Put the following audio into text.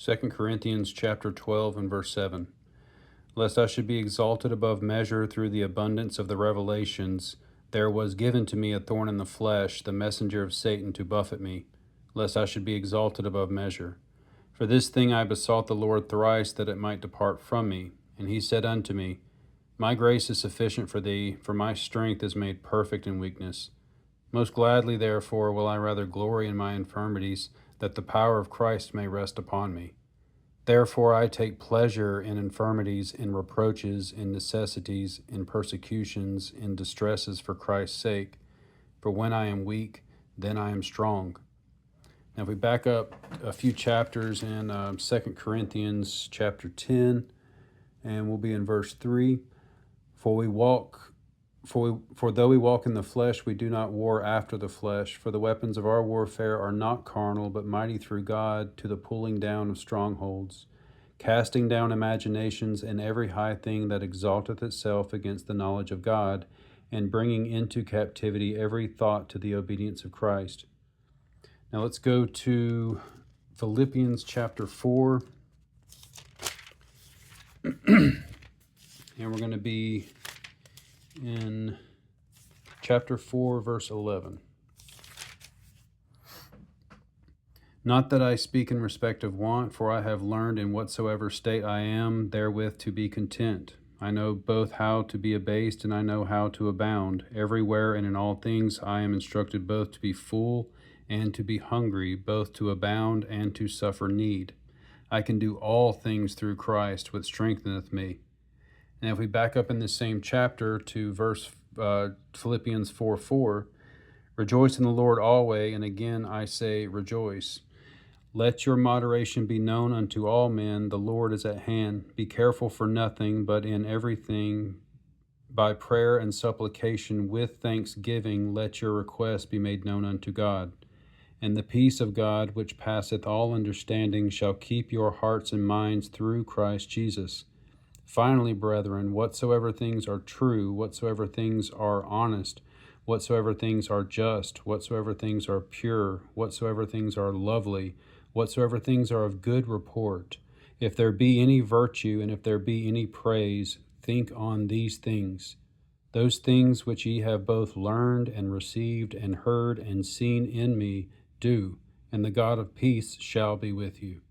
2 Corinthians chapter 12 and verse 7. Lest I should be exalted above measure through the abundance of the revelations, there was given to me a thorn in the flesh, the messenger of Satan to buffet me, lest I should be exalted above measure. For this thing I besought the Lord thrice, that it might depart from me. And he said unto me, My grace is sufficient for thee, for my strength is made perfect in weakness. Most gladly, therefore, will I rather glory in my infirmities, that the power of Christ may rest upon me. Therefore I take pleasure in infirmities, in reproaches, in necessities, in persecutions, in distresses for Christ's sake. For when I am weak, then I am strong. Now if we back up a few chapters in 2 Corinthians chapter 10, and we'll be in verse 3. For though we walk in the flesh, we do not war after the flesh. For the weapons of our warfare are not carnal, but mighty through God to the pulling down of strongholds, casting down imaginations and every high thing that exalteth itself against the knowledge of God, and bringing into captivity every thought to the obedience of Christ. Now let's go to Philippians chapter 4. And we're going to be in chapter 4, verse 11. Not that I speak in respect of want, for I have learned in whatsoever state I am, therewith to be content. I know both how to be abased, and I know how to abound. Everywhere and in all things I am instructed both to be full and to be hungry, both to abound and to suffer need. I can do all things through Christ, which strengtheneth me. And if we back up in this same chapter to Philippians 4:4, rejoice in the Lord always, and again I say rejoice. Let your moderation be known unto all men, the Lord is at hand. Be careful for nothing, but in everything by prayer and supplication with thanksgiving let your requests be made known unto God. And the peace of God, which passeth all understanding, shall keep your hearts and minds through Christ Jesus. Finally, brethren, whatsoever things are true, whatsoever things are honest, whatsoever things are just, whatsoever things are pure, whatsoever things are lovely, whatsoever things are of good report, if there be any virtue and if there be any praise, think on these things. Those things which ye have both learned and received and heard and seen in me, do, and the God of peace shall be with you.